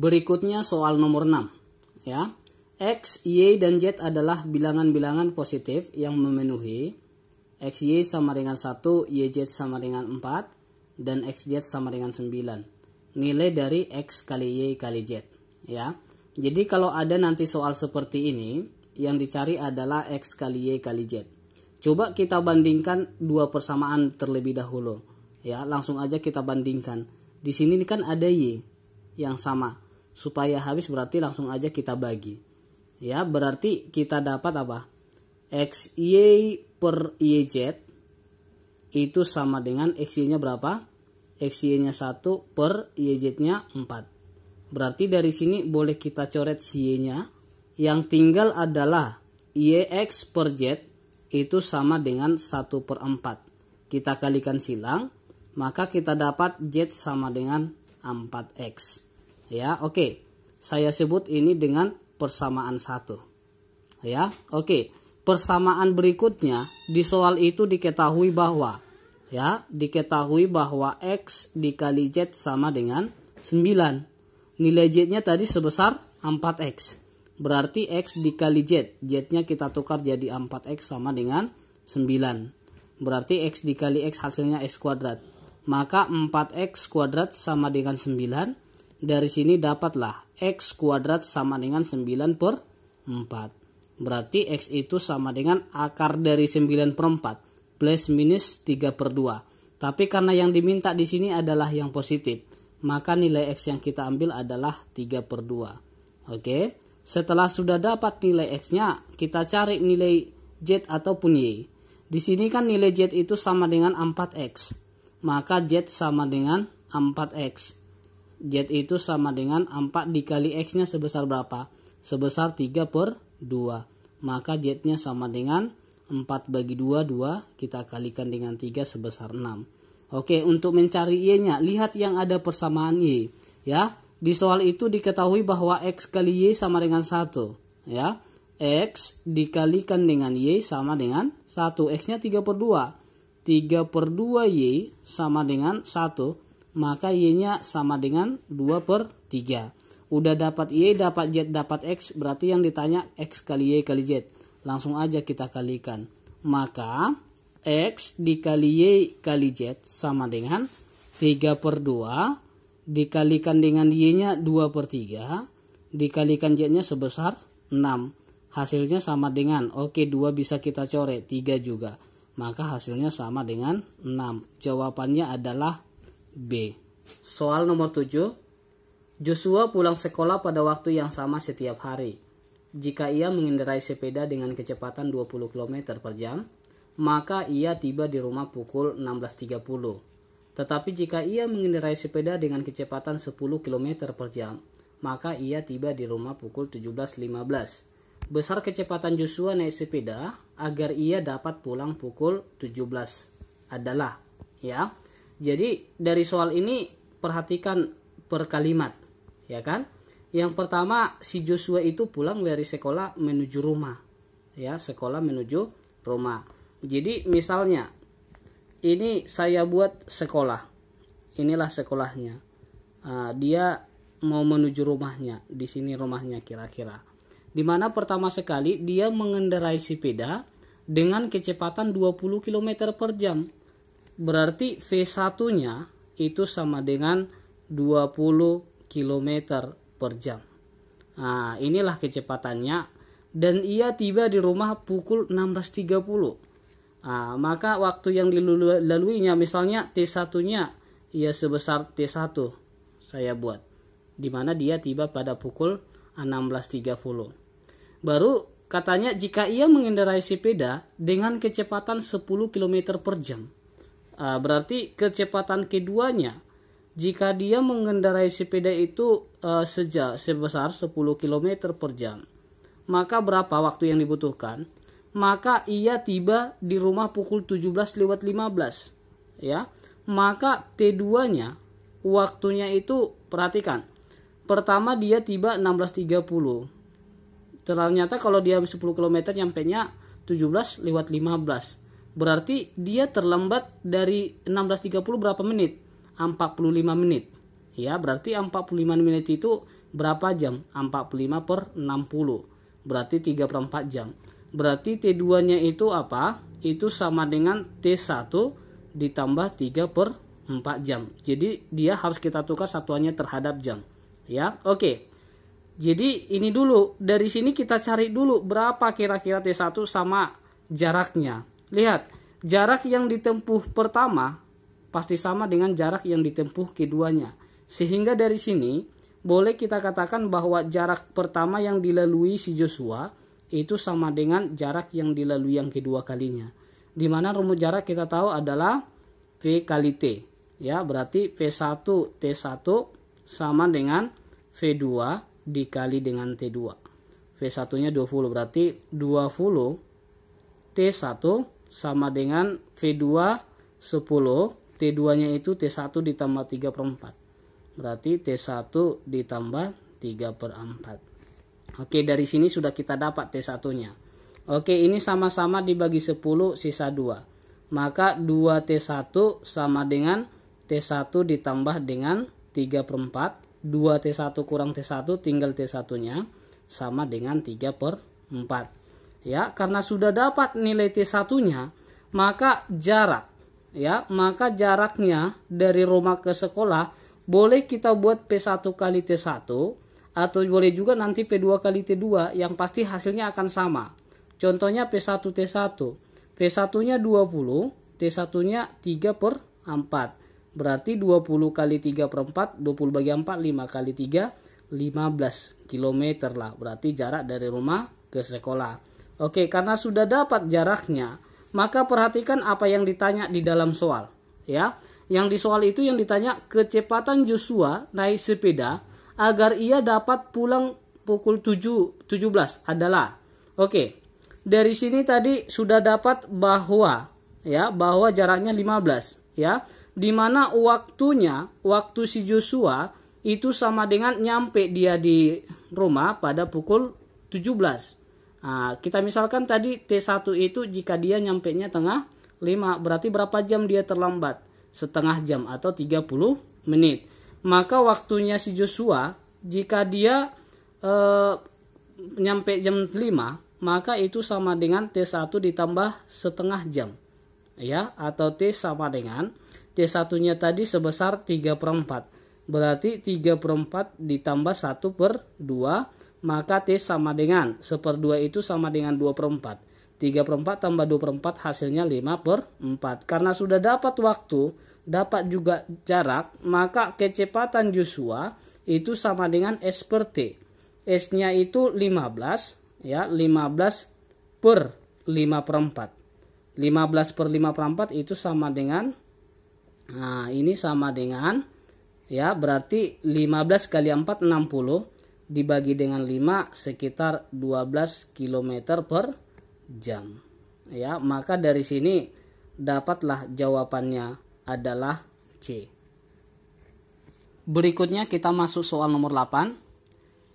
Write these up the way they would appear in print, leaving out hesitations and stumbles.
Berikutnya soal nomor 6 ya. X, Y, dan Z adalah bilangan-bilangan positif yang memenuhi XY sama dengan 1, YZ sama dengan 4, dan XZ sama dengan 9. Nilai dari X kali Y kali Z ya. Jadi kalau ada nanti soal seperti ini, yang dicari adalah X kali Y kali Z. Coba kita bandingkan dua persamaan terlebih dahulu ya. Langsung aja kita bandingkan. Di sini kan ada Y yang sama. Supaya habis berarti langsung aja kita bagi. Ya, berarti kita dapat apa? XY per YZ itu sama dengan XY-nya berapa? XY-nya 1 per YZ-nya 4. Berarti dari sini boleh kita coret Y-nya. Yang tinggal adalah YX per Z itu sama dengan 1 per 4. Kita kalikan silang, maka kita dapat Z sama dengan 4X. Ya, oke. Saya sebut ini dengan persamaan 1. Ya, oke. Persamaan berikutnya di soal itu diketahui bahwa X dikali Z sama dengan 9. Nilai Z-nya tadi sebesar 4X. Berarti X dikali Z. Z-nya kita tukar jadi 4X sama dengan 9. Berarti X dikali X hasilnya X kuadrat. Maka 4X kuadrat sama dengan 9. Dari sini dapatlah X kuadrat sama dengan 9 per 4. Berarti X itu sama dengan akar dari 9 per 4. Plus minus 3 per 2. Tapi karena yang diminta di sini adalah yang positif. Maka nilai X yang kita ambil adalah 3 per 2. Oke. Setelah sudah dapat nilai X-nya, kita cari nilai Z ataupun Y. Di sini kan nilai Z itu sama dengan 4X. Maka Z sama dengan 4X. Z itu sama dengan 4 dikali X-nya sebesar berapa? Sebesar 3 per 2. Maka Z-nya sama dengan 4 bagi 2, 2. Kita kalikan dengan 3 sebesar 6. Oke, untuk mencari Y-nya, lihat yang ada persamaan Y. Ya. Di soal itu diketahui bahwa X kali Y sama dengan 1. Ya. X dikalikan dengan Y sama dengan 1. X-nya 3 per 2. 3 per 2 Y sama dengan 1. Maka Y-nya sama dengan 2 per 3. Udah dapat Y, dapat Z, dapat X. Berarti yang ditanya X kali Y kali Z. Langsung aja kita kalikan. Maka X dikali Y kali Z sama dengan 3 per 2. Dikalikan dengan Y-nya 2 per 3. Dikalikan Z-nya sebesar 6. Hasilnya sama dengan, oke 2 bisa kita coret, 3 juga. Maka hasilnya sama dengan 6. Jawabannya adalah B. Soal nomor 7. Joshua pulang sekolah pada waktu yang sama setiap hari. Jika ia mengendarai sepeda dengan kecepatan 20 km per jam, maka ia tiba di rumah pukul 16.30. Tetapi jika ia mengendarai sepeda dengan kecepatan 10 km per jam, maka ia tiba di rumah pukul 17.15. Besar kecepatan Joshua naik sepeda agar ia dapat pulang pukul 17 adalah, ya. Jadi dari soal ini perhatikan per kalimat, ya kan? Yang pertama, si Joshua itu pulang dari sekolah menuju rumah, ya, sekolah menuju rumah. Jadi misalnya ini saya buat sekolah. Inilah sekolahnya. Dia mau menuju rumahnya. Di sini rumahnya kira-kira. Dimana pertama sekali dia mengendarai sepeda dengan kecepatan 20 km per jam. Berarti V1-nya itu sama dengan 20 km per jam. Nah, inilah kecepatannya. Dan ia tiba di rumah pukul 16.30. Maka waktu yang dilaluinya, misalnya T1-nya ia sebesar T1 saya buat, dimana dia tiba pada pukul 16.30. Baru katanya jika ia mengendarai sepeda dengan kecepatan 10 km per jam, berarti kecepatan keduanya, jika dia mengendarai sepeda itu sebesar 10 km per jam, maka berapa waktu yang dibutuhkan? Maka ia tiba di rumah pukul 17.15, ya. Maka T2-nya waktunya itu perhatikan. Pertama dia tiba 16.30. Ternyata kalau dia 10 km nyampenya 17.15. Berarti dia terlambat dari 16.30 berapa menit? 45 menit. Ya, berarti 45 menit itu Berapa jam? 45 per 60. Berarti 3/4 jam. Berarti T2-nya itu apa? Itu sama dengan T1 ditambah 3/4 jam. Jadi dia harus kita tukar satuannya terhadap jam. Ya, oke. Jadi ini dulu, dari sini kita cari dulu berapa kira-kira T1 sama jaraknya. Lihat, jarak yang ditempuh pertama pasti sama dengan jarak yang ditempuh keduanya. Sehingga dari sini boleh kita katakan bahwa jarak pertama yang dilalui si Joshua itu sama dengan jarak yang dilalui yang kedua kalinya. Di mana rumus jarak kita tahu adalah V kali T. Ya, berarti V1 T1 sama dengan V2 dikali dengan T2. V1-nya 20, berarti 20 T1 sama dengan V2 10, T2-nya itu T1 ditambah 3/4. Berarti T1 ditambah 3/4. Oke, dari sini sudah kita dapat T1-nya. Oke, ini sama-sama dibagi 10 sisa 2. Maka 2T1 sama dengan T1 ditambah dengan 3/4. 2T1 kurang T1 tinggal T1-nya sama dengan 3/4. Ya, karena sudah dapat nilai T1-nya, maka jaraknya dari rumah ke sekolah boleh kita buat P1 kali T1 atau boleh juga nanti P2 kali T2, yang pasti hasilnya akan sama. Contohnya P1 T1. P1-nya 20, T1-nya 3/4. Berarti 20 kali 3/4, 20 bagi 4, 5 kali 3, 15 km lah. Berarti jarak dari rumah ke sekolah. Oke, karena sudah dapat jaraknya, maka perhatikan apa yang ditanya di dalam soal. Ya, yang di soal itu yang ditanya kecepatan Joshua naik sepeda agar ia dapat pulang pukul 17 adalah. Oke, dari sini tadi sudah dapat bahwa jaraknya 15. Ya, di mana waktu si Joshua itu sama dengan nyampe dia di rumah pada pukul 17. Nah, kita misalkan tadi T1 itu jika dia nyampenya tengah 5, berarti berapa jam dia terlambat? Setengah jam atau 30 menit. Maka waktunya si Joshua jika dia nyampe jam 5, maka itu sama dengan T1 ditambah setengah jam. Ya, atau T sama dengan T1-nya tadi sebesar 3/4. Berarti 3/4 ditambah 1/2, maka T sama dengan 1/2 itu sama dengan 2/4. 3/4 tambah 2/4 hasilnya 5/4. Karena sudah dapat waktu, dapat juga jarak, maka kecepatan Joshua itu sama dengan S per T. S-nya itu 15, ya, 15 per 5/4. 15 per 5/4 itu sama dengan, nah ini sama dengan, ya berarti 15 kali 4 60 dibagi dengan 5 sekitar 12 km per jam. Ya, maka dari sini dapatlah jawabannya adalah C. Berikutnya kita masuk soal nomor 8.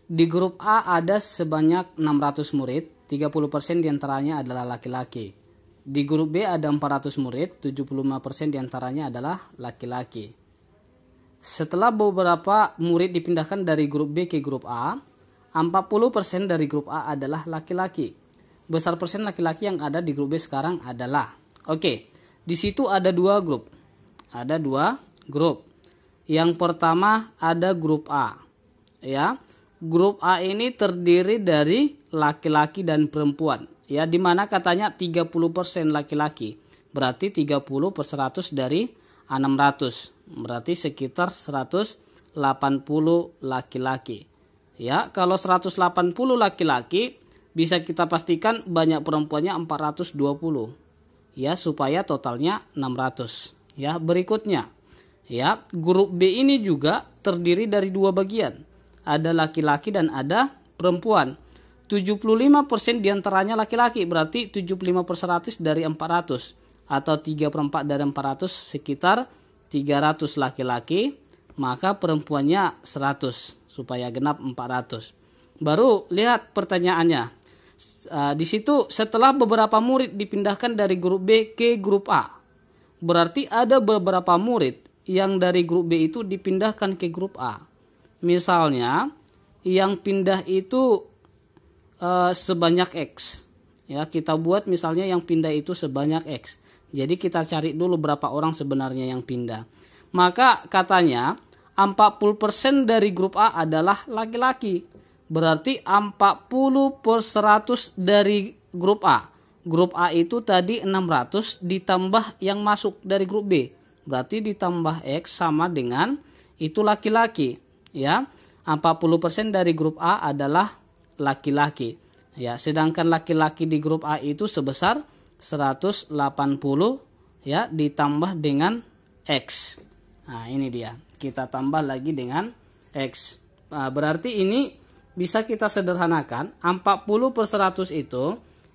Di grup A ada sebanyak 600 murid, 30% diantaranya adalah laki-laki. Di grup B ada 400 murid, 75% diantaranya adalah laki-laki. Setelah beberapa murid dipindahkan dari grup B ke grup A, 40% dari grup A adalah laki-laki. Besar persen laki-laki yang ada di grup B sekarang adalah. Oke, di situ ada dua grup. Ada dua grup. Yang pertama ada grup A. Ya, grup A ini terdiri dari laki-laki dan perempuan. Ya, di mana katanya 30% laki-laki. Berarti 30 per 100 dari 600. Berarti sekitar 180 laki-laki. Ya, kalau 180 laki-laki, bisa kita pastikan banyak perempuannya 420. Ya, supaya totalnya 600. Ya, berikutnya. Ya, grup B ini juga terdiri dari dua bagian. Ada laki-laki dan ada perempuan. 75% diantaranya laki-laki, berarti 75 per 100 dari 400. Atau 3/4 dari 400 sekitar 300 laki-laki, maka perempuannya 100 supaya genap 400. Baru lihat pertanyaannya. Di situ setelah beberapa murid dipindahkan dari grup B ke grup A. Berarti ada beberapa murid yang dari grup B itu dipindahkan ke grup A. Misalnya yang pindah itu sebanyak X. Ya, kita buat misalnya yang pindah itu sebanyak X. Jadi kita cari dulu berapa orang sebenarnya yang pindah. Maka katanya 40% dari grup A adalah laki-laki. Berarti 40 per 100 dari grup A. Grup A itu tadi 600 ditambah yang masuk dari grup B. Berarti ditambah X sama dengan itu laki-laki. Ya, 40% dari grup A adalah laki-laki. Ya, sedangkan laki-laki di grup A itu sebesar 180 ya ditambah dengan X. Nah, ini dia. Kita tambah lagi dengan X. Nah, berarti ini bisa kita sederhanakan. 40 per 100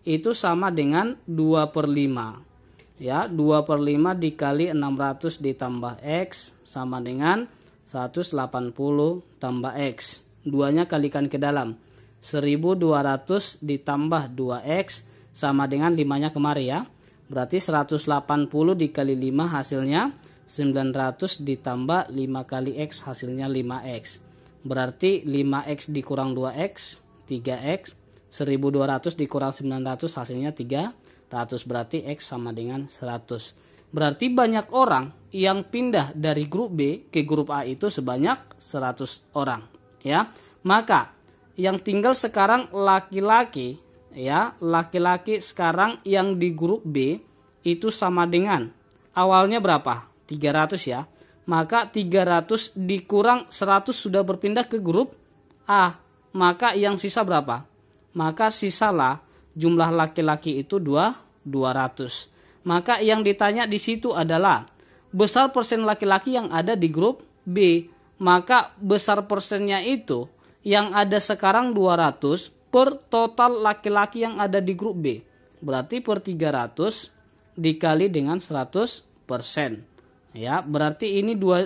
itu sama dengan 2 per 5. Ya, 2 per 5 dikali 600 ditambah X sama dengan 180 tambah X. Duanya kalikan ke dalam. 1200 ditambah 2X sama dengan 5-nya kemari ya. Berarti 180 dikali 5 hasilnya 900 ditambah 5 kali X hasilnya 5X. Berarti 5X dikurang 2X 3X. 1200 dikurang 900 hasilnya 300. Berarti X sama dengan 100. Berarti banyak orang yang pindah dari grup B ke grup A itu sebanyak 100 orang. Ya, maka yang tinggal sekarang laki-laki, ya, laki-laki sekarang yang di grup B itu sama dengan awalnya berapa? 300 ya. Maka 300 dikurang 100 sudah berpindah ke grup A. Maka yang sisa berapa? Maka sisalah jumlah laki-laki itu 200. Maka yang ditanya di situ adalah besar persen laki-laki yang ada di grup B. Maka besar persennya itu yang ada sekarang 200 per total laki-laki yang ada di grup B. Berarti per 300 dikali dengan 100%. Ya, berarti ini dua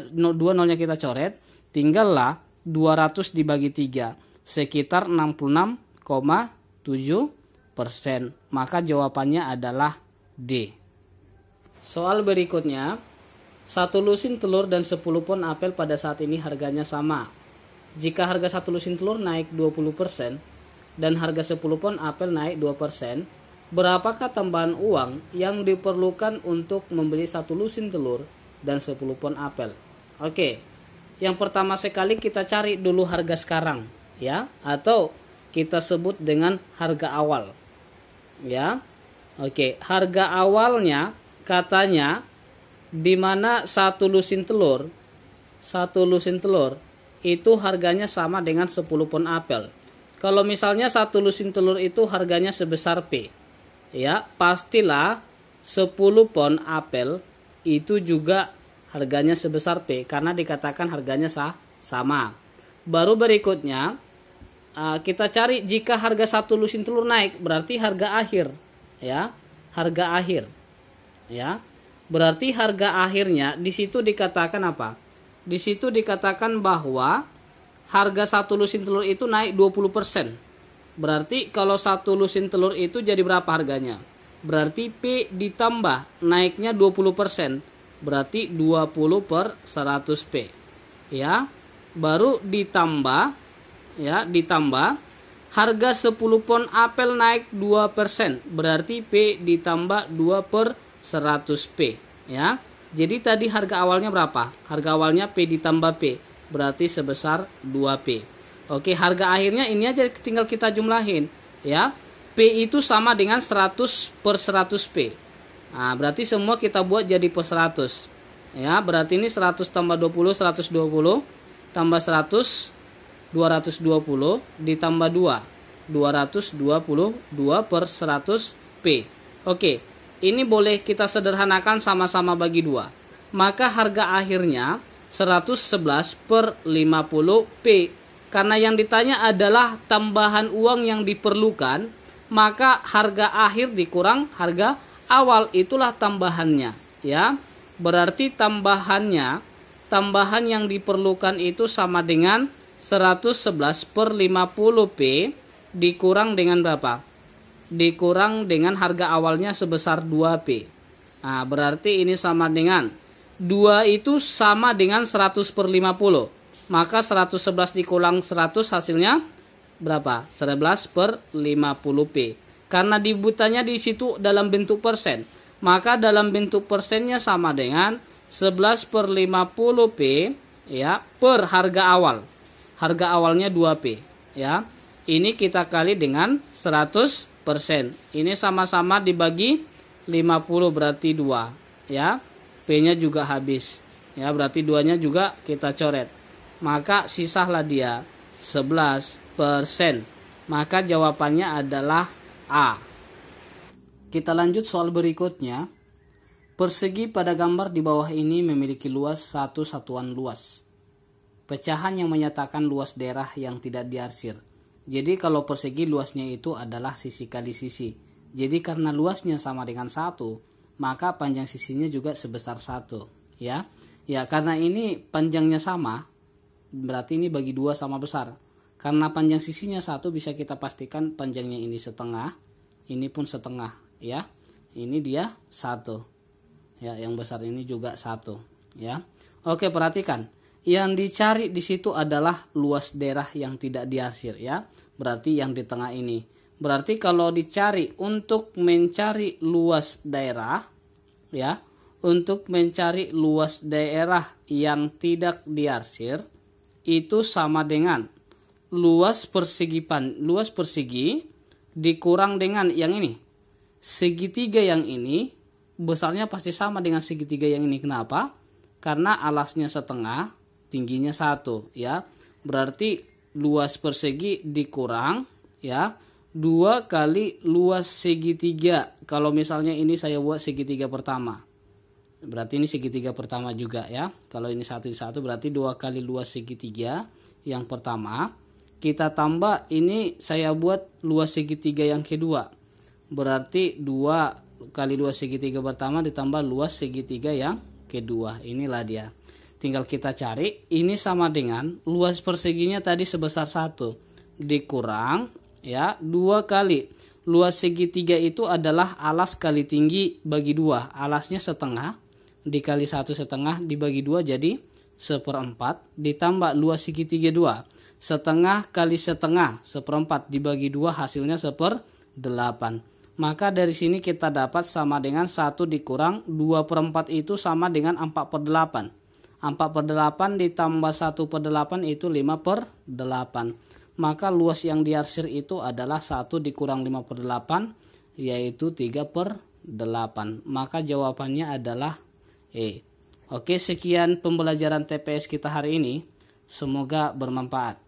nolnya kita coret. Tinggallah 200 dibagi 3. Sekitar 66,7%. Maka jawabannya adalah D. Soal berikutnya. 1 lusin telur dan 10 pon apel pada saat ini harganya sama. Jika harga 1 lusin telur naik 20% dan harga 10 pon apel naik 2%, berapakah tambahan uang yang diperlukan untuk membeli 1 lusin telur dan 10 pon apel? Oke, yang pertama sekali kita cari dulu harga sekarang, ya, atau kita sebut dengan harga awal. Ya, oke, harga awalnya katanya di mana 1 lusin telur itu harganya sama dengan 10 pon apel. Kalau misalnya 1 lusin telur itu harganya sebesar P, ya, pastilah 10 pon apel itu juga harganya sebesar P karena dikatakan harganya sama. Baru berikutnya kita cari jika harga 1 lusin telur naik, berarti harga akhir, ya, harga akhir, ya. Berarti harga akhirnya di situ dikatakan apa? Di situ dikatakan bahwa harga 1 lusin telur itu naik 20%. Berarti kalau 1 lusin telur itu jadi berapa harganya? Berarti P ditambah naiknya 20%. Berarti 20 per 100 P. Ya. Baru ditambah, ya, ditambah harga 10 pon apel naik 2%. Berarti P ditambah 2 per 100 P. Ya. Jadi tadi harga awalnya berapa? Harga awalnya P ditambah P. Berarti sebesar 2P. Oke, harga akhirnya ini aja tinggal kita jumlahin. Ya, P itu sama dengan 100 per 100 P. Nah, berarti semua kita buat jadi per 100. Ya, berarti ini 100 tambah 20, 120. Tambah 100, 220. Ditambah 2, 222 per 100 P. Oke, ini boleh kita sederhanakan sama-sama bagi 2. Maka harga akhirnya 111 per 50 P. Karena yang ditanya adalah tambahan uang yang diperlukan, maka harga akhir dikurang harga awal, itulah tambahannya, ya. Berarti tambahan yang diperlukan itu sama dengan 111 per 50 P dikurang dengan berapa? Dikurang dengan harga awalnya sebesar 2P. Nah, berarti ini sama dengan 2 itu sama dengan 100 per 50. Maka 111 dikurang 100 hasilnya berapa? 11/50P. Karena dibutanya di situ dalam bentuk persen, maka dalam bentuk persennya sama dengan 11/50P ya per harga awal. Harga awalnya 2P ya. Ini kita kali dengan 100%. Ini sama-sama dibagi 50 berarti 2 ya. P-nya juga habis. Ya, berarti 2-nya juga kita coret. Maka sisalah dia 11%. Maka jawabannya adalah A. Kita lanjut soal berikutnya. Persegi pada gambar di bawah ini memiliki luas 1 satuan luas. Pecahan yang menyatakan luas daerah yang tidak diarsir. Jadi kalau persegi luasnya itu adalah sisi kali sisi. Jadi karena luasnya sama dengan 1, maka panjang sisinya juga sebesar 1. Ya, karena ini panjangnya sama, berarti ini bagi 2 sama besar. Karena panjang sisinya 1, bisa kita pastikan panjangnya ini setengah, ini pun setengah. Ya, ini dia 1. Ya, yang besar ini juga 1. Ya, oke, perhatikan. Yang dicari di situ adalah luas daerah yang tidak diarsir ya. Berarti yang di tengah ini. Berarti kalau dicari untuk mencari luas daerah ya, untuk mencari luas daerah yang tidak diarsir itu sama dengan luas persegi dikurang dengan yang ini. Segitiga yang ini besarnya pasti sama dengan segitiga yang ini. Kenapa? Karena alasnya setengah, tingginya 1 ya. Berarti luas persegi dikurang ya 2 kali luas segitiga. Kalau misalnya ini saya buat segitiga pertama, berarti ini segitiga pertama juga ya. Kalau ini 1 berarti 2 kali luas segitiga yang pertama. Kita tambah ini saya buat luas segitiga yang kedua. Berarti 2 kali luas segitiga pertama ditambah luas segitiga yang kedua. Inilah dia. Tinggal kita cari, ini sama dengan luas perseginya tadi sebesar 1 dikurang ya 2 kali luas segitiga itu adalah alas kali tinggi bagi 2. Alasnya setengah dikali 1 setengah dibagi 2 jadi 1/4 ditambah luas segitiga 2. Setengah kali setengah 1/4 dibagi 2 hasilnya 1/8. Maka dari sini kita dapat sama dengan 1 dikurang 2/4 itu sama dengan 4/8. 4/8 ditambah 1/8 itu 5/8. Maka luas yang diarsir itu adalah 1 dikurang 5/8 yaitu 3/8. Maka jawabannya adalah E. Oke, sekian pembelajaran TPS kita hari ini. Semoga bermanfaat.